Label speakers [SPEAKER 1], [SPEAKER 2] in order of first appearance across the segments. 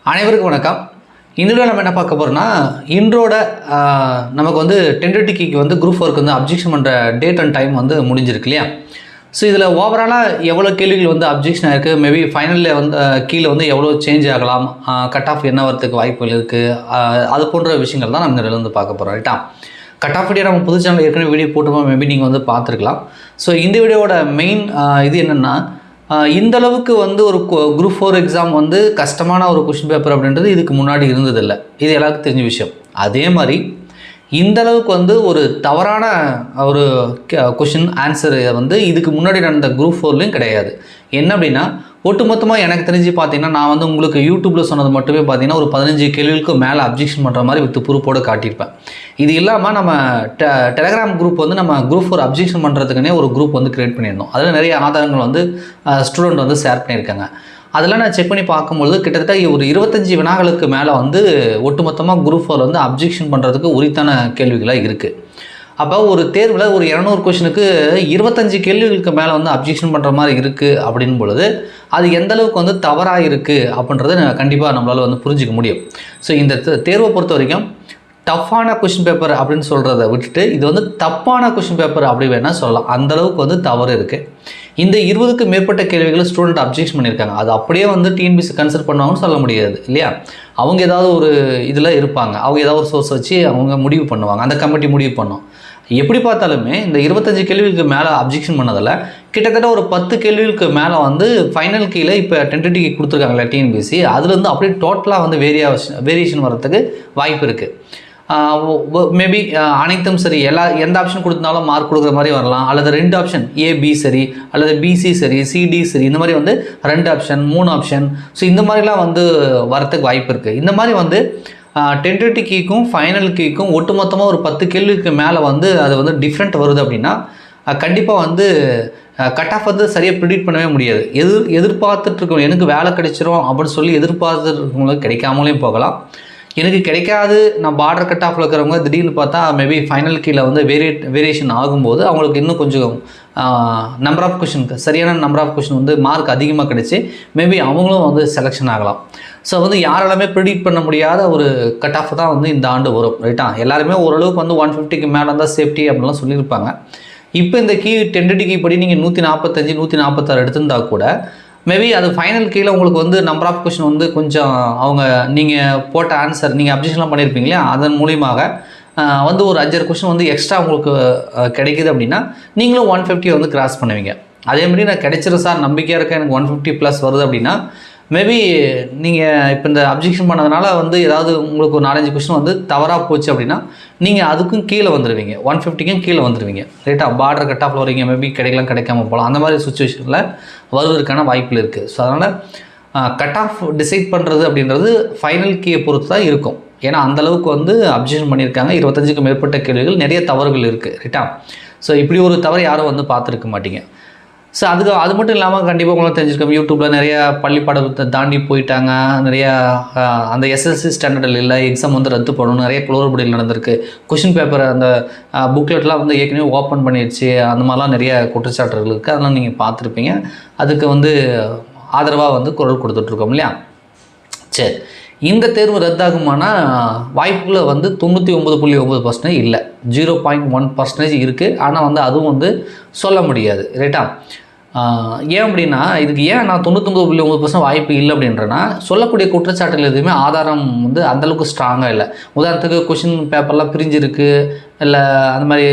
[SPEAKER 1] அனைவருக்கும் வணக்கம். இந்த வீடியோ நம்ம என்ன பார்க்க போகிறோம்னா, இன்றோட நமக்கு வந்து டென்டேட்டிவ்க்கு வந்து குரூப் ஒர்க் வந்து அப்ஜெக்ஷன் பண்ணுற டேட் அண்ட் டைம் வந்து முடிஞ்சிருக்கு இல்லையா. ஸோ இதில் ஓவராலாக எவ்வளோ கேள்விகள் வந்து அப்ஜெக்ஷன் ஆகிருக்கு, மேபி ஃபைனலில் வந்து கீழே வந்து எவ்வளோ சேஞ்ச் ஆகலாம், கட் ஆஃப் என்ன வரதுக்கு வாய்ப்புகள் இருக்குது, அது போன்ற விஷயங்கள் தான் நம்ம இதில் வந்து பார்க்க போகிறோம் ரைட்டா. கட் ஆஃப் வீடியோ நம்ம புது சேனல் ஏற்கனவே வீடியோ போட்டுப்போம், மேபி நீங்கள் வந்து பார்த்துருக்கலாம். ஸோ இந்த வீடியோவோட மெயின் இது என்னென்னா, இந்தளவுக்கு வந்து ஒரு குரூப் 4 எக்ஸாம் வந்து கஷ்டமான ஒரு கொஷின் பேப்பர் அப்படின்றது இதுக்கு முன்னாடி இருந்ததில்லை. இது எல்லாருக்கும் தெரிஞ்ச விஷயம். அதே மாதிரி இந்தளவுக்கு வந்து ஒரு தவறான ஒரு கொஷின் ஆன்சர் வந்து இதுக்கு முன்னாடி நடந்த குரூப் 4லையும் கிடையாது. என்ன அப்படின்னா, ஒட்டுமொத்தமாக எனக்கு தெரிஞ்சு பார்த்தீங்கன்னா, நான் வந்து உங்களுக்கு யூடியூப்பில் சொன்னது மட்டுமே பார்த்தீங்கன்னா ஒரு 15 கேள்விகளுக்கு மேலே அப்ஜெக்ஷன் பண்ணுற மாதிரி வித் ப்ரூஃபோடு காட்டியிருப்பேன். இது இல்லாமல் நம்ம டெலகிராம் குரூப் வந்து நம்ம குரூப் 4 அப்ஜெக்ஷன் பண்ணுறதுக்குன்னே ஒரு குரூப் வந்து க்ரியேட் பண்ணியிருந்தோம். அதில் நிறைய ஆதாரங்கள் வந்து ஸ்டூடெண்ட் வந்து ஷேர் பண்ணியிருக்காங்க. அதெல்லாம் நான் செக் பண்ணி பார்க்கும்பொழுது கிட்டத்தட்ட ஒரு 25 வினாக்களுக்கு மேலே வந்து ஒட்டுமொத்தமாக குரூப் 4 வந்து அப்ஜெக்ஷன் பண்ணுறதுக்கு உரித்தான கேள்விகளாக இருக்குது. அப்போ ஒரு தேர்வில் ஒரு 200 கொஷினுக்கு 25 கேள்விகளுக்கு மேலே வந்து அப்ஜெக்ஷன் பண்ணுற மாதிரி இருக்குது அப்படின் பொழுது அது எந்த அளவுக்கு வந்து தவறாக இருக்குது அப்படின்றத கண்டிப்பாக நம்மளால் வந்து புரிஞ்சிக்க முடியும். ஸோ இந்த தேர்வை பொறுத்த வரைக்கும் டஃப்பான கொஷின் பேப்பர் அப்படின்னு சொல்கிறத விட்டுட்டு இது வந்து தப்பான கொஷின் பேப்பர் அப்படி வேணால் சொல்லலாம். அந்தளவுக்கு வந்து தவறு இருக்குது. இந்த 20க்கு மேற்பட்ட கேள்விகளை ஸ்டூடெண்ட் அப்ஜெக்ஷன் பண்ணியிருக்காங்க. அது அப்படியே வந்து டிஎன்பிசி கன்சிடர் பண்ணுவாங்கன்னு சொல்ல முடியாது இல்லையா. அவங்க ஏதாவது ஒரு இதில் இருப்பாங்க, அவங்க ஏதாவது ஒரு சோர்ஸ் வச்சு அவங்க முடிவு பண்ணுவாங்க, அந்த கமிட்டி முடிவு பண்ணும். எப்படி பார்த்தாலுமே இந்த 25 கேள்விகளுக்கு மேலே அப்ஜெக்ஷன் பண்ணதில் கிட்டத்தட்ட ஒரு 10 கேள்விகளுக்கு மேலே வந்து ஃபைனல் கீழே இப்போ டென்டேட்டிவ் கொடுத்துருக்காங்களே டிஎன்பிசி, அதுலேருந்து அப்படியே டோட்டலாக வந்து வேரியேஷன் வரத்துக்கு வாய்ப்பு இருக்குது. மேபி அனைத்தும் சரி, எந்த ஆப்ஷன் கொடுத்தாலும் மார்க் கொடுக்குற மாதிரி வரலாம், அல்லது 2 ஆப்ஷன் ஏபி சரி, அல்லது பிசி சரி, சிடி சரி, இந்த மாதிரி வந்து 2 ஆப்ஷன் 3 ஆப்ஷன், ஸோ இந்த மாதிரிலாம் வந்து வரத்துக்கு வாய்ப்பு இருக்குது. இந்த மாதிரி வந்து டென்டேட்டிவ் கீக்கும் ஃபைனல் கீக்கும் ஒட்டுமொத்தமாக ஒரு 10 கேள்விக்கு மேலே வந்து அது வந்து டிஃப்ரெண்ட் வருது அப்படின்னா கண்டிப்பாக வந்து கட் ஆஃப் வந்து சரியாக ப்ரிடிக்ட் பண்ணவே முடியாது. எதிர்பார்த்துட்ருக்கோம் எனக்கு வேலை கிடைச்சிரும் அப்படின்னு சொல்லி எதிர்பார்த்துருக்கவங்களுக்கு கிடைக்காமலே போகலாம். எனக்கு கிடைக்காது, நான் பார்டர் கட் ஆஃபில் இருக்கிறவங்க திடீர்னு பார்த்தா மேபி ஃபைனல் கீழே வந்து வேரியேஷன் ஆகும்போது அவங்களுக்கு இன்னும் கொஞ்சம் நம்பர் ஆஃப் கொஷின், சரியான நம்பர் ஆஃப் கொஷின் வந்து மார்க் அதிகமாக கிடைச்சி மேபி அவங்களும் வந்து செலெக்ஷன் ஆகலாம். ஸோ வந்து யாராலுமே ப்ரிடிக்ட் பண்ண முடியாத ஒரு கட் ஆஃப் தான் வந்து இந்த ஆண்டு வரும் ரைட்டா. எல்லாருமே ஓரளவுக்கு வந்து 150க்கு மேலே இருந்தால் சேஃப்டி அப்படின்லாம் சொல்லியிருப்பாங்க. இப்போ இந்த டென்டேட்டிவ் கீ படி நீங்கள் 145 146 எடுத்திருந்தால் கூட மேபி அது ஃபைனல் கீழே உங்களுக்கு வந்து நம்பர் ஆஃப் கொஷின் வந்து கொஞ்சம் அவங்க நீங்கள் போட்ட ஆன்சர் நீங்கள் அப்ஜெக்ஷன்லாம் பண்ணியிருப்பீங்களே அதன் மூலியமாக வந்து ஒரு 5 கொஷின் வந்து எக்ஸ்ட்ரா உங்களுக்கு கிடைக்குது அப்படின்னா நீங்களும் 150 வந்து கிராஸ் பண்ணுவீங்க. அதேமாதிரி நான் கிடைச்சிரு சார் நம்பிக்கையாக இருக்கேன், எனக்கு 150+ வருது அப்படின்னா மேபி நீங்கள் இப்போ இந்த அப்ஜெக்ஷன் பண்ணதுனால வந்து ஏதாவது உங்களுக்கு ஒரு 4-5 கொஷின் வந்து தவறாக போச்சு அப்படின்னா நீங்கள் அதுக்கும் கீழே வந்துடுவீங்க, 150க்கும் கீழே வந்துடுவீங்க ரைட்டா. பார்டர் கட் ஆஃபில் வரீங்க, மேபி கிடைக்காம போகலாம், அந்த மாதிரி சுச்சுவேஷனில் வருவதற்கான வாய்ப்பில் இருக்குது. ஸோ அதனால் கட் ஆஃப் டிசைட் பண்ணுறது அப்படின்றது ஃபைனல் கீயை பொறுத்து தான் இருக்கும். ஏன்னா அந்தளவுக்கு வந்து அப்ஜெக்ஷன் பண்ணியிருக்காங்க. 25க்கும் மேற்பட்ட கேள்விகள், நிறைய தவறுகள் இருக்குது ரைட்டா. ஸோ இப்படி ஒரு தவறு யாரும் வந்து பார்த்துருக்க மாட்டீங்க. ஸோ அது மட்டும் இல்லாமல் கண்டிப்பாக உங்களுக்கு தெரிஞ்சிருக்கோம், யூடியூப்பில் நிறையா பள்ளி பாடத்தை தாண்டி போயிட்டாங்க, நிறையா அந்த எஸ்எஸ்சி ஸ்டாண்டர்டில் இல்லை எக்ஸாம் வந்து ரத்து பண்ணணும், நிறைய குளறுபடிகள் நடந்திருக்கு, கொஷின் பேப்பர் அந்த புக்லெட்லாம் வந்து ஏற்கனவே ஓப்பன் பண்ணிடுச்சு, அந்த மாதிரிலாம் நிறைய குற்றச்சாட்டுகள் இருக்குது. அதெல்லாம் நீங்கள் பார்த்துருப்பீங்க. அதுக்கு வந்து ஆதரவாக வந்து குரல் கொடுத்துட்ருக்கோம் இல்லையா. சரி, இந்த தேர்வு ரத்தாகுமானா வாய்ப்புகளை வந்து 99.9% இல்லை, 0.1% இருக்குது. ஆனால் வந்து அதுவும் வந்து சொல்ல முடியாது ரைட்டா. ஏன் அப்படின்னா இதுக்கு ஏன் நான் 99.9% வாய்ப்பு இல்லை அப்படின்றேன்னா, சொல்லக்கூடிய குற்றச்சாட்டுகள் எதுவுமே ஆதாரம் வந்து அந்தளவுக்கு ஸ்ட்ராங்காக இல்லை. உதாரணத்துக்கு கொஷின் பேப்பர்லாம் பிரிஞ்சிருக்கு, இல்லை அந்த மாதிரி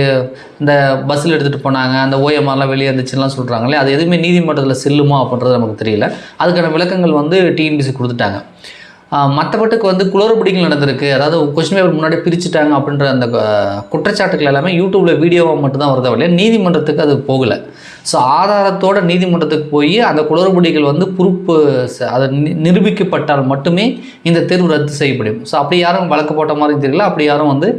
[SPEAKER 1] இந்த பஸ்ஸில் எடுத்துகிட்டு போனாங்க, அந்த ஓஎம்ஆர்லாம் வெளியே இருந்துச்சுலாம் சொல்கிறாங்களே, அது எதுவுமே நீதிமன்றத்தில் செல்லுமா அப்படின்றது நமக்கு தெரியல. அதுக்கான விளக்கங்கள் வந்து டிஎன்பிசி கொடுத்துட்டாங்க. மற்றபட்டுக்கு வந்து குளறுபடிகள் நடந்திருக்கு, அதாவது கொஸ்டின் பேப்பர் முன்னாடி பிரிச்சுட்டாங்க அப்படின்ற அந்த குற்றச்சாட்டுகள் எல்லாமே யூடியூப்பில் வீடியோவாக மட்டும்தான் வருதா இல்லையா, நீதிமன்றத்துக்கு அது போகலை. ஸோ ஆதாரத்தோட நீதிமன்றத்துக்கு போய் அந்த குளறுபடிகள் வந்து பொறுப்பு அதை நிரூபிக்கப்பட்டால் மட்டுமே இந்த தேர்வு ரத்து செய்யப்படும். ஸோ அப்படி யாரும் வழக்கு போட்ட மாதிரி தெரியல, அப்படி யாரும் வந்து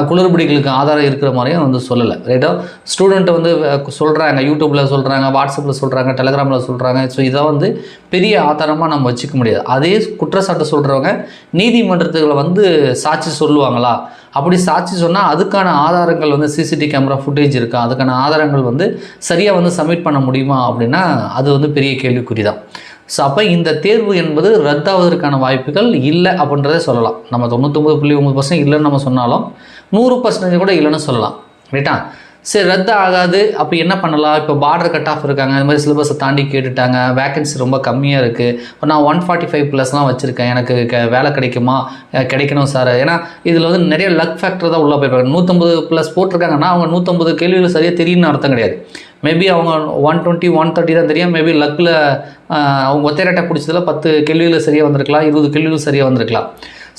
[SPEAKER 1] குளறுபடிகளுக்கு ஆதாரம் இருக்கிற மாதிரியும் வந்து சொல்லலை ரைட்டா. ஸ்டூடெண்ட் வந்து சொல்கிறாங்க, யூடியூப்பில் சொல்கிறாங்க, வாட்ஸ்அப்பில் சொல்கிறாங்க, டெலகிராமில் சொல்கிறாங்க. ஸோ இதை வந்து பெரிய ஆதாரமாக நம்ம வச்சுக்க முடியாது. அதே குற்றச்சாட்டு சொல்கிறவங்க நீதிமன்றத்துகளை வந்து சாட்சி சொல்லுவாங்களா, அப்படி சாட்சி சொன்னால் அதுக்கான ஆதாரங்கள் வந்து சிசிடிவி கேமரா ஃபுட்டேஜ் இருக்கா, அதுக்கான ஆதாரங்கள் வந்து சரியாக வந்து சப்மிட் பண்ண முடியுமா அப்படின்னா அது வந்து பெரிய கேள்விக்குறி தான். ஸோ அப்போ இந்த தேர்வு என்பது ரத்தாவதற்கான வாய்ப்புகள் இல்லை அப்படின்றத சொல்லலாம். நம்ம 99.9% இல்லைன்னு நம்ம சொன்னாலும் 100% கூட இல்லைன்னு சொல்லலாம். ரைட்டா? சரி, ரத்து ஆகாது. அப்போ என்ன பண்ணலாம்? இப்போ பார்டர் கட் ஆஃப் இருக்காங்க, அது மாதிரி சிலபஸை தாண்டி கேட்டுட்டாங்க, வேக்கன்சி ரொம்ப கம்மியாக இருக்குது. இப்போ நான் 145+ வச்சுருக்கேன், எனக்கு வேலை கிடைக்குமா? கிடைக்கணும் சார். ஏன்னா இதில் வந்து நிறைய லக் ஃபேக்டர் தான் உள்ளே போயிருப்பாங்க. 150+ போட்டிருக்காங்கன்னா அவங்க 150 கேள்விகள் சரியாக தெரியும்னு அர்த்தம் கிடையாது. மேபி அவங்க 120 130 தான் தெரியும். மேபி லக்கில் அவங்க ஒத்தை ரெட்டை பிடிச்சதில் 10 கேள்விகள் சரியாக வந்திருக்கலாம், 20 கேள்விகள் சரியாக வந்திருக்கலாம்.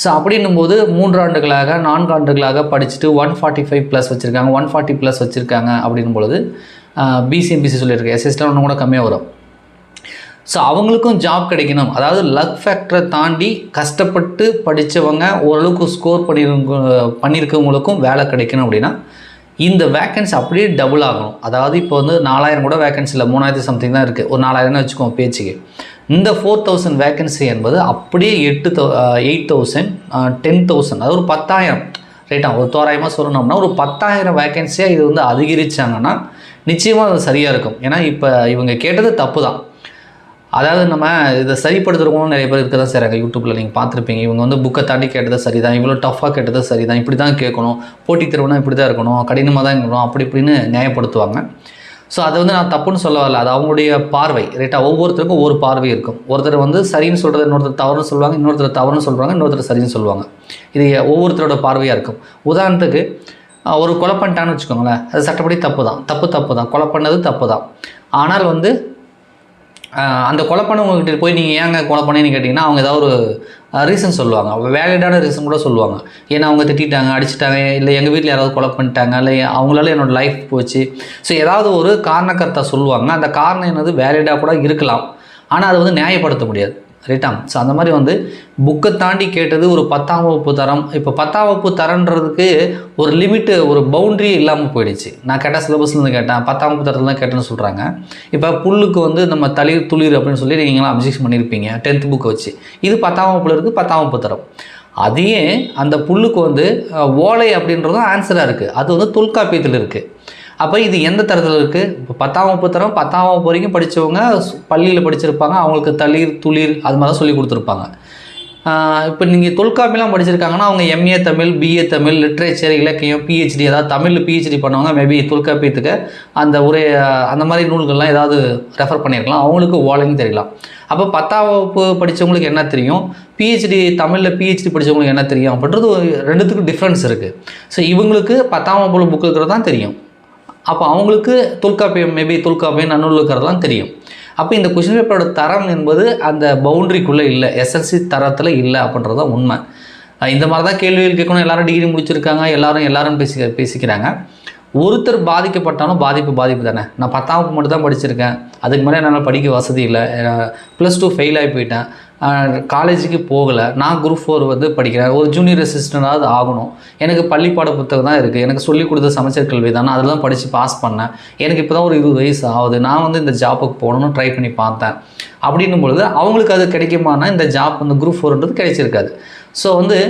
[SPEAKER 1] ஸோ அப்படின்னும் போது 3 ஆண்டுகளாக 4 ஆண்டுகளாக படிச்சுட்டு 145+ வச்சுருக்காங்க, 140+ வச்சுருக்காங்க. அப்படின்னும் பொழுது பிசி எம்பிசி சொல்லியிருக்கேன், எஸ்எஸ்டியில் ஒன்று கூட கம்மியாக வரும். ஸோ அவங்களுக்கும் ஜாப் கிடைக்கணும். அதாவது லக் ஃபேக்டரை தாண்டி கஷ்டப்பட்டு படித்தவங்க ஓரளவுக்கு ஸ்கோர் பண்ணியிருக்கவங்களுக்கும் வேலை கிடைக்கணும். அப்படின்னா இந்த வேக்கன்சி அப்படியே டபுள் ஆகணும். அதாவது இப்போ வந்து 4000 கூட வேக்கன்சி இல்லை, 3000 சம்திங் தான் இருக்குது. ஒரு 4000 வச்சுக்கோங்க பேச்சுக்கு. இந்த 4000 வேக்கன்சி என்பது அப்படியே 8000 10,000, அதாவது ஒரு 10,000. ரைட்டா? ஒரு தோராயமாக சொல்லணும்னா ஒரு 10,000 வேக்கன்சியாக இது வந்து அதிகரித்தாங்கன்னா நிச்சயமாக அது சரியாக இருக்கும். ஏன்னா இப்போ இவங்க கேட்டது தப்பு தான். அதாவது நம்ம இதை சரிப்படுத்துகிறவங்களும் நிறைய பேர் இருக்க தான் செய்கிறாங்க. யூடியூப்பில் நீங்கள் பார்த்துருப்பீங்க, இவங்க வந்து புக்கை தாண்டி கேட்டது சரி தான், இவ்வளோ டஃப்பாக கேட்டது சரி தான், இப்படி தான் கேட்கணும், போட்டித் தேர்வுனா இப்படி தான் இருக்கணும், கடினமாக தான் இருக்கணும், அப்படி இப்படின்னு நியாயப்படுத்துவாங்க. ஸோ அதை வந்து நான் தப்புன்னு சொல்ல வரல, அது அவங்களுடைய பார்வை. ரைட்டாக? ஒவ்வொருத்தருக்கும் ஒவ்வொரு பார்வை இருக்கும். ஒருத்தர் வந்து சரின்னு சொல்கிறது, இன்னொருத்தர் தவறுன்னு சொல்லுவாங்க, இன்னொருத்தர் தவறுன்னு சொல்கிறாங்க, இன்னொருத்தர் சரின்னு சொல்லுவாங்க. இது ஒவ்வொருத்தரோட பார்வையாக இருக்கும். உதாரணத்துக்கு ஒரு கொலை பண்ணிட்டான்னு வச்சுக்கோங்களேன், அது சட்டப்படி தப்பு தான், தப்பு தான், கொலை பண்ணது தப்பு தான். ஆனால் வந்து அந்த கொலை பண்ணவங்ககிட்ட போய் நீங்கள் ஏங்க கொலை பண்ணேன்னு கேட்டிங்கன்னா அவங்க ஏதாவது ஒரு ரீசன் சொல்லுவாங்க, வேலிடான ரீசன் கூட சொல்லுவாங்க. ஏன்னா அவங்க திட்டாங்க, அடிச்சிட்டாங்க, இல்லை எங்கள் வீட்டில் யாராவது கொலை பண்ணிட்டாங்க, இல்லை அவங்களால என்னோடய லைஃப் போச்சு. ஸோ ஏதாவது ஒரு காரணக்கர்த்தா சொல்லுவாங்க. அந்த காரணம் என்னது வேலிடாக கூட இருக்கலாம், ஆனால் அதை வந்து நியாயப்படுத்த முடியாது. ரைட்டா? ஸோ அந்த மாதிரி வந்து புக்கை தாண்டி கேட்டது ஒரு 10ஆம் வகுப்பு தரம். இப்போ 10ஆம் வகுப்பு தரன்றதுக்கு ஒரு லிமிட்டு, ஒரு பவுண்ட்ரி இல்லாமல் போயிடுச்சு. நான் கேட்டால் சிலபஸ்லேருந்து கேட்டேன், 10ஆம் வகுப்பு தரத்தில் தான் கேட்டேன்னு சொல்கிறாங்க. இப்போ புல்லுக்கு வந்து நம்ம தளிர் துளிர் அப்படின்னு சொல்லி நீங்களாம் அப்ஜெக்ஷன் பண்ணியிருப்பீங்க 10th புக்கை வச்சு. இது 10ஆம் வகுப்பில் இருக்குது, 10ஆம் வகுப்பு தரம். அதையே அந்த புல்லுக்கு வந்து ஓலை அப்படின்றதும் ஆன்சராக இருக்குது, அது வந்து தொல்காப்பியத்தில் இருக்குது. அப்போ இது எந்த தரத்தில் இருக்குது? இப்போ 10ஆம் வகுப்பு தரம், 10ஆம் வகுப்பு வரைக்கும் படித்தவங்க பள்ளியில் படிச்சிருப்பாங்க, அவங்களுக்கு தளிர் துளிர் அது மாதிரி தான் சொல்லி கொடுத்துருப்பாங்க. இப்போ நீங்கள் தொல்காப்பியெலாம் படிச்சிருக்காங்கன்னா அவங்க MA Tamil, BA Tamil, literature, இலக்கியம், பிஹெச்டி, ஏதாவது தமிழில் பிஹெச்டி பண்ணவங்க மேபி தொல்காப்பியத்துக்கு அந்த அந்த மாதிரி நூல்கள்லாம் ஏதாவது ரெஃபர் பண்ணியிருக்கலாம், அவங்களுக்கு ஓலைன்னு தெரியலாம். அப்போ 10ஆம் வகுப்பு படித்தவங்களுக்கு என்ன தெரியும், பிஹெச்டி தமிழில் பிஹெச்டி படித்தவங்களுக்கு என்ன தெரியும் அப்படின்றது ரெண்டுத்துக்கும் டிஃப்ரென்ஸ் இருக்குது. ஸோ இவங்களுக்கு 10ஆம் வகுப்பு புக்கு இருக்கிறது தான் தெரியும், அப்போ அவங்களுக்கு தொல்காப்பியம் மேபி தொல்காப்பியம் நன்னூல் இருக்கிறதுலாம் தெரியும். அப்போ இந்த கொஷின் பேப்பரோட தரம் என்பது அந்த பவுண்ட்ரிக்குள்ளே இல்லை, எஸ்எல்சி தரத்தில் இல்லை அப்படின்றது தான் உண்மை. இந்த மாதிரி தான் கேள்விகள் கேட்கணும். எல்லோரும் டிகிரி முடிச்சிருக்காங்க, எல்லாரும் பேசிக்கிறாங்க. ஒருத்தர் பாதிக்கப்பட்டாலும் பாதிப்பு தானே. நான் 10ஆம் வகுப்பு மட்டும் தான் படிச்சிருக்கேன், அதுக்கு மேலே என்னால் படிக்க வசதி இல்லை, +2 ஃபெயில் ஆகி போயிட்டேன், காலேஜுக்கு போகலை, நான் குரூப் 4 வந்து படிக்கிறேன், ஒரு ஜூனியர் அசிஸ்டண்டாவது ஆகணும், எனக்கு பள்ளிப்பாட புத்தகம் தான் இருக்குது, எனக்கு சொல்லிக் கொடுத்த சமச்சீர் கல்வி தானே, அதெல்லாம் படித்து பாஸ் பண்ணேன், எனக்கு இப்போ தான் ஒரு 20 வயசு ஆகுது, நான் வந்து இந்த ஜாப்புக்கு போகணும்னு ட்ரை பண்ணி பார்த்தேன். அப்படின்னும் பொழுது அவங்களுக்கு அது கிடைக்குமானா இந்த ஜாப் வந்து குரூப் 4ன்றது கிடைச்சிருக்காது. ஸோ வந்து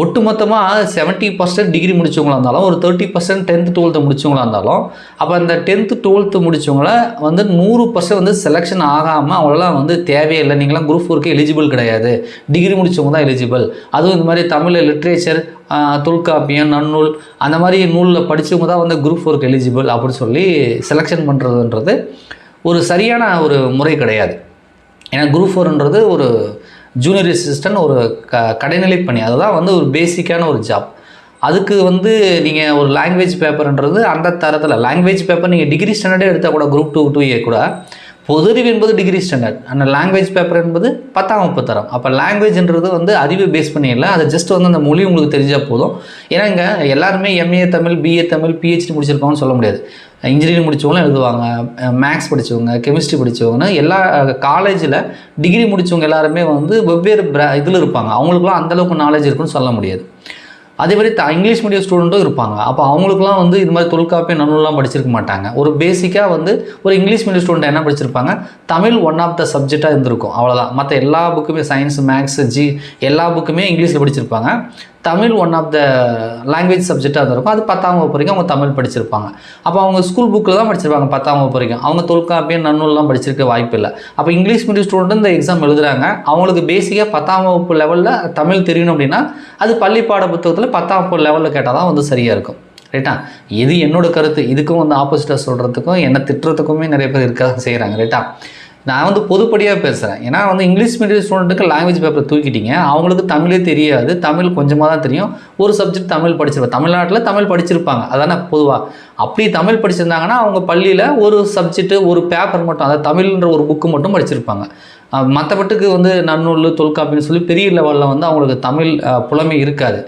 [SPEAKER 1] ஒட்டுமொத்தமாக 70% டிகிரி முடித்தவங்களா இருந்தாலும், ஒரு 30% 10th 12th முடித்தவங்களா இருந்தாலும், அப்போ அந்த 10th 12th முடித்தவங்கள வந்து 100% வந்து செலெக்ஷன் ஆகாமல் அவங்களாம் வந்து தேவையே இல்லை, நீங்களாம் குரூப் 4க்கு எலிஜிபிள் கிடையாது, டிகிரி முடித்தவங்க தான் எலிஜிபிள், அதுவும் இந்த மாதிரி தமிழில் லிட்ரேச்சர், தொல்காப்பியம், நன்னூல் அந்த மாதிரி நூலில் படித்தவங்க தான் வந்து குரூப் 4க்கு எலிஜிபிள் அப்படின்னு சொல்லி செலெக்ஷன் பண்ணுறதுன்றது ஒரு சரியான ஒரு முறை கிடையாது. ஏன்னா குரூப் 4ன்றது ஒரு ஜூனியர் அசிஸ்டன்ட், ஒரு கடைநிலை பணி, அதுதான் வந்து ஒரு பேசிக்கான ஒரு ஜாப். அதுக்கு வந்து நீங்கள் ஒரு லாங்குவேஜ் பேப்பர்ன்றது அந்த தரத்தில், லாங்குவேஜ் பேப்பர் நீங்கள் டிகிரி ஸ்டாண்டர்டே எடுத்தால் கூட குரூப் 2 2A கூட பொதுறிவு என்பது டிகிரி ஸ்டாண்டர்ட், அந்த லாங்குவேஜ் பேப்பர் என்பது 10ஆம் வகுப்பு தரம். அப்போ லாங்குவேஜ்ன்றது வந்து அறிவு பேஸ் பண்ணி இல்லை, அது ஜஸ்ட் வந்து அந்த மொழி உங்களுக்கு தெரிஞ்சால் போதும். ஏன்னா இங்கே எல்லாருமே MA Tamil, BA Tamil, PhD முடிச்சிருப்பாங்கன்னு சொல்ல முடியாது. இன்ஜினியரிங் முடித்தவங்களும் எழுதுவாங்க, மேக்ஸ் படித்தவங்க, கெமிஸ்ட்ரி படித்தவங்கன்னா எல்லா காலேஜில் டிகிரி முடித்தவங்க எல்லாருமே வந்து வெவ்வேறு இதில் இருப்பாங்க, அவங்களுக்குலாம் அந்தளவுக்கு நாலேஜ் இருக்குன்னு சொல்ல முடியாது. அதே மாதிரி இங்கிலீஷ் மீடியம் ஸ்டூடெண்ட்டும் இருப்பாங்க. அப்போ அவங்களுக்குலாம் வந்து இது மாதிரி தொல்காப்பியம் நன்னூல்லாம் படிச்சிருக்க மாட்டாங்க. ஒரு பேசிக்காக வந்து ஒரு இங்கிலீஷ் மீடியம் ஸ்டூடெண்ட் என்ன படிச்சிருப்பாங்க, தமிழ் ஒன் ஆஃப் த சப்ஜெக்டாக இருந்திருக்கும், அவ்வளோதான். மற்ற எல்லா புக்குமே சயின்ஸ், மேக்ஸ், எல்லா புக்குமே இங்கிலீஷில் படிச்சிருப்பாங்க. Tamil one of the language சப்ஜெக்டாக இருந்திருக்கும். அது 10ஆம் வகுப்பு வரைக்கும் அவங்க தமிழ் படிச்சிருப்பாங்க. அப்போ அவங்க ஸ்கூல் புக்கில் தான் படிச்சிருப்பாங்க 10ஆம் வகுப்பு வரைக்கும். அவங்க தொல்காப்பியம் நன்னூல்லாம் படிச்சிருக்க வாய்ப்பு இல்லை. அப்போ இங்கிலீஷ் மீடியம் ஸ்டூடெண்ட் இந்த எக்ஸாம் எழுதுறாங்க. அவங்களுக்கு பேசிக்காக 10ஆம் வகுப்பு லெவலில் தமிழ் தெரியணும் அப்படின்னா அது பள்ளி பாட புத்தகத்தில் 10ஆம் வகுப்பு லெவலில் கேட்டால் தான் வந்து சரியாக இருக்கும். ரைட்டா? இது என்னோட கருத்து. இதுக்கும் வந்து ஆப்போசிட்டாக சொல்கிறதுக்கும் என்ன திட்டுறதுக்குமே நிறைய பேர் இருக்க தான் செய்கிறாங்க. ரைட்டா? நான் வந்து பொதுப்படியாக பேசுகிறேன். ஏன்னா வந்து இங்கிலீஷ் மீடியம் ஸ்டூடெண்ட்டுக்கு லாங்குவேஜ் பேப்பரை தூக்கிட்டீங்க. அவங்களுக்கு தமிழே தெரியாது. தமிழ் கொஞ்சமாக தான் தெரியும். ஒரு சப்ஜெக்ட் தமிழ் படிச்சிருப்பாங்க. தமிழ்நாட்டில் தமிழ் படிச்சிருப்பாங்க. அதானே பொதுவாக. அப்படி தமிழ் படிச்சிருந்தாங்கன்னா அவங்க பள்ளியில் ஒரு சப்ஜெக்ட்டு ஒரு பேப்பர் மட்டும், அதாவது தமிழ்ன்ற ஒரு புக்கு மட்டும் படிச்சிருப்பாங்க. மற்றபட்டுக்கு வந்து நன்னூல் தொல்காப்பின்னு சொல்லி பெரிய லெவலில் வந்து அவங்களுக்கு தமிழ் புலமை இருக்காது.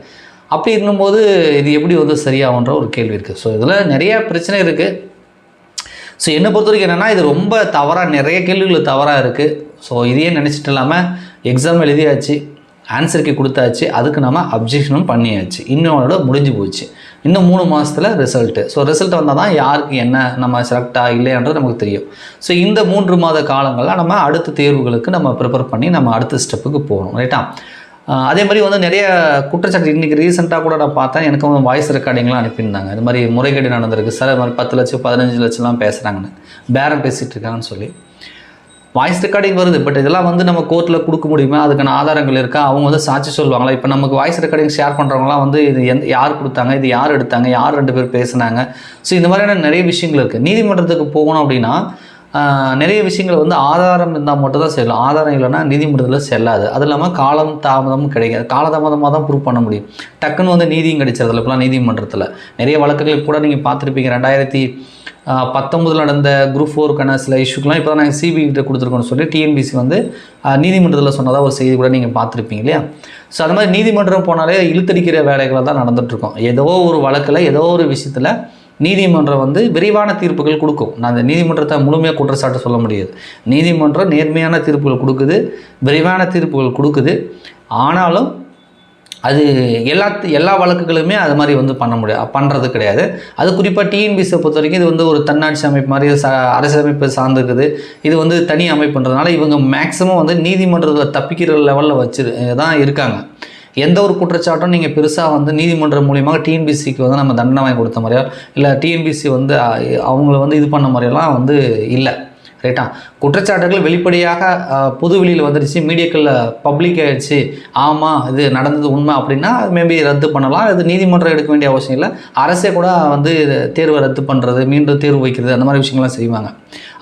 [SPEAKER 1] அப்படி இருக்கும்போது இது எப்படி வந்து சரியாகுன்ற ஒரு கேள்வி இருக்குது. ஸோ இதில் நிறையா பிரச்சனை இருக்குது. ஸோ என்னை பொறுத்த வரைக்கும் என்னென்னா இது ரொம்ப தவறாக, நிறைய கேள்விகள் தவறாக இருக்குது. ஸோ இதையே நினச்சிட்டு இல்லாமல் எக்ஸாம் எழுதியாச்சு, ஆன்சருக்கு கொடுத்தாச்சு, அதுக்கு நம்ம அப்ஜெக்ஷனும் பண்ணியாச்சு. இன்னொரு முடிஞ்சு போச்சு. இன்னும் 3 மாதத்தில் ரிசல்ட்டு. ஸோ ரிசல்ட் வந்தால் தான் யாருக்கு என்ன நம்ம செலக்டாக இல்லையான்றது நமக்கு தெரியும். ஸோ இந்த 3 மாத காலங்களில் நம்ம அடுத்த தேர்வுகளுக்கு நம்ம ப்ரிப்பேர் பண்ணி நம்ம அடுத்த ஸ்டெப்புக்கு போகணும். ரைட்டா? அதே மாதிரி வந்து நிறைய குற்றச்சாட்டு இன்றைக்கி ரீசெண்டாக கூட நான் பார்த்தேன். எனக்கு வந்து வாய்ஸ் ரெக்கார்டிங்லாம் அனுப்பியிருந்தாங்க. இது மாதிரி முறைகேடு நடந்திருக்கு சார், இது மாதிரி 10 லட்சம் 15 லட்சம்லாம் பேசுகிறாங்கன்னு, பேரம் பேசிகிட்டு இருக்காங்கன்னு சொல்லி வாய்ஸ் ரெக்கார்டிங் வருது. பட் இதெல்லாம் வந்து நம்ம கோர்ட்டில் கொடுக்க முடியுமா? அதுக்கான ஆதாரங்கள் இருக்கா? அவங்க வந்து சாட்சி சொல்லுவாங்களா? இப்போ நமக்கு வாய்ஸ் ரெக்கார்டிங் ஷேர் பண்ணுறவங்களாம் வந்து இது யார் கொடுத்தாங்க, இது யார் எடுத்தாங்க, யார் 2 பேர் பேசுனாங்க? ஸோ இந்த மாதிரியான நிறைய விஷயங்கள் இருக்குது. நீதிமன்றத்துக்கு போகணும் அப்படின்னா நிறைய விஷயங்கள் வந்து ஆதாரம் இருந்தால் மட்டும் தான் செல்லும். ஆதாரம் இல்லைன்னா நீதிமன்றத்தில் செல்லாது. அது இல்லாமல் காலம் தாமதமும் கிடைக்காது. காலதாமதமாக தான் ப்ரூவ் பண்ண முடியும். டக்குன்னு வந்து நீதியும் கிடைச்சதில்ல இப்போலாம் நீதிமன்றத்தில். நிறைய வழக்குகள் கூட நீங்கள் பார்த்துருப்பீங்க. 2019 நடந்த குரூப் 4க்கான சில இஷ்யூக்கெலாம் இப்போ தான் நாங்கள் சிபிஐ கிட்ட கொடுத்துருக்கோன்னு சொல்லி டிஎன்பிசி வந்து நீதிமன்றத்தில் சொன்னதாக ஒரு செய்தி கூட நீங்கள் பார்த்துருப்பீங்க இல்லையா? ஸோ அது மாதிரி நீதிமன்றம் போனாலே இழுத்தடிக்கிற வேலைகளை தான் நடந்துகிட்ருக்கோம். ஏதோ ஒரு வழக்கில் ஏதோ ஒரு விஷயத்தில் நீதிமன்றம் வந்து விரைவான தீர்ப்புகள் கொடுக்கும். நான் அந்த நீதிமன்றத்தை முழுமையாக குற்றச்சாட்டு சொல்ல முடியாது. நீதிமன்றம் நேர்மையான தீர்ப்புகள் கொடுக்குது, விரைவான தீர்ப்புகள் கொடுக்குது. ஆனாலும் அது எல்லா வழக்குகளுமே அது மாதிரி வந்து பண்ணுறது கிடையாது. அது குறிப்பாக டிஎன்பிசியை பொறுத்த வரைக்கும் இது வந்து ஒரு தன்னாட்சி அமைப்பு மாதிரி அரசியலமைப்பு சார்ந்திருக்குது. இது வந்து தனி அமைப்புன்றதுனால இவங்க மேக்ஸிமம் வந்து நீதிமன்றத்தில் தப்பிக்கிற லெவலில் தான் இருக்காங்க. எந்த ஒரு குற்றச்சாட்டும் நீங்கள் பெருசாக வந்து நீதிமன்றம் மூலியமாக டிஎன்பிசிக்கு வந்து நம்ம தண்டனை வாங்கி கொடுத்த மாதிரியோ இல்லை டிஎன்பிசி வந்து அவங்கள வந்து இது பண்ண மாதிரியெல்லாம் வந்து இல்லை. ரைட்டா? குற்றச்சாட்டுகள் வெளிப்படையாக பொதுவெளியில் வந்துடுச்சு, மீடியாக்களில் பப்ளிக் ஆகிடுச்சு, ஆமாம் இது நடந்தது உண்மை அப்படின்னா மேபி ரத்து பண்ணலாம். அது நீதிமன்றம் எடுக்க வேண்டிய அவசியம் இல்லை. அரசே கூட வந்து தேர்வை ரத்து பண்ணுறது, மீண்டும் தேர்வு வைக்கிறது, அந்த மாதிரி விஷயங்கள்லாம் செய்வாங்க.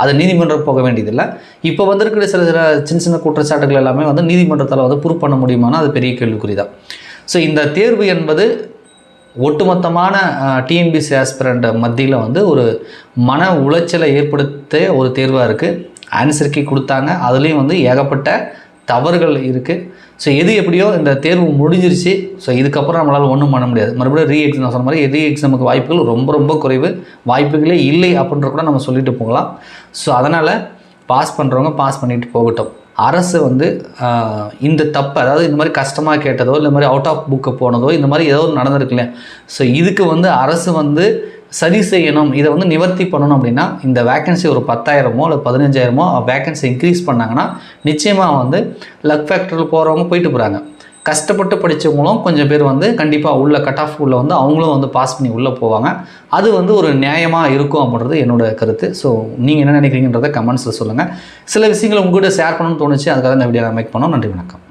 [SPEAKER 1] அது நீதிமன்றம் போக வேண்டியதில்லை. இப்போ வந்திருக்கிற சில சின்ன சின்ன குற்றச்சாட்டுகள் எல்லாமே வந்து நீதிமன்றத்தால் வந்து ப்ரூவ் பண்ண முடியுமானா அது பெரிய கேள்விக்குறி தான். ஸோ இந்த தேர்வு என்பது ஒட்டுமொத்தமான டிஎன்பிசி ஆஸ்பிரண்ட் மத்தியில் வந்து ஒரு மன உளைச்சலை ஏற்படுத்த ஒரு தேர்வாக இருக்குது. ஆன்சர் கீ கொடுத்தாங்க, அதுலேயும் வந்து ஏகப்பட்ட தவறுகள் இருக்குது. ஸோ எது எப்படியோ இந்த தேர்வு முடிஞ்சிருச்சு. ஸோ இதுக்கப்புறம் நம்மளால் ஒன்றும் பண்ண முடியாது. மறுபடியும் ரீஎக்ஸாம் நான் சொன்ன மாதிரி ரீஎக்ஸாமுக்கு வாய்ப்புகள் ரொம்ப ரொம்ப குறைவு. வாய்ப்புகளே இல்லை அப்படின்ற கூட நம்ம சொல்லிட்டு போகலாம். ஸோ அதனால் பாஸ் பண்ணுறவங்க பாஸ் பண்ணிட்டு போகட்டும். அரசு வந்து இந்த தப்பை, அதாவது இந்த மாதிரி கஷ்டமாக கேட்டதோ இல்லை இந்த மாதிரி அவுட் ஆஃப் புக்கை போனதோ இந்த மாதிரி ஏதோ நடந்திருக்கு இல்லையா? ஸோ இதுக்கு வந்து அரசு வந்து சரி செய்யணும், இதை வந்து நிவர்த்தி பண்ணணும். அப்படின்னா இந்த வேக்கன்சி ஒரு 10,000மோ இல்லை 15,000மோ வேக்கன்சி இன்க்ரீஸ் பண்ணாங்கன்னா நிச்சயமாக வந்து லக் ஃபேக்டரில் போகிறவங்க போயிட்டு போகிறாங்க. கஷ்டப்பட்டு படித்தவங்களும் கொஞ்சம் பேர் வந்து கண்டிப்பாக உள்ள கட் ஆஃப் உள்ள வந்து அவங்களும் வந்து பாஸ் பண்ணி உள்ளே போவாங்க. அது வந்து ஒரு நியாயமாக இருக்கும் அப்படின்றது என்னோடய கருத்து. ஸோ நீங்கள் என்ன நினைக்கிறீங்கன்றதை கமெண்ட்ஸில் சொல்லுங்கள். சில விஷயங்களை உங்கள்கிட்ட ஷேர் பண்ணணும்னு தோணுச்சு, அதுக்காக இந்த வீடியோ நான் மேக் பண்ணோம். நன்றி, வணக்கம்.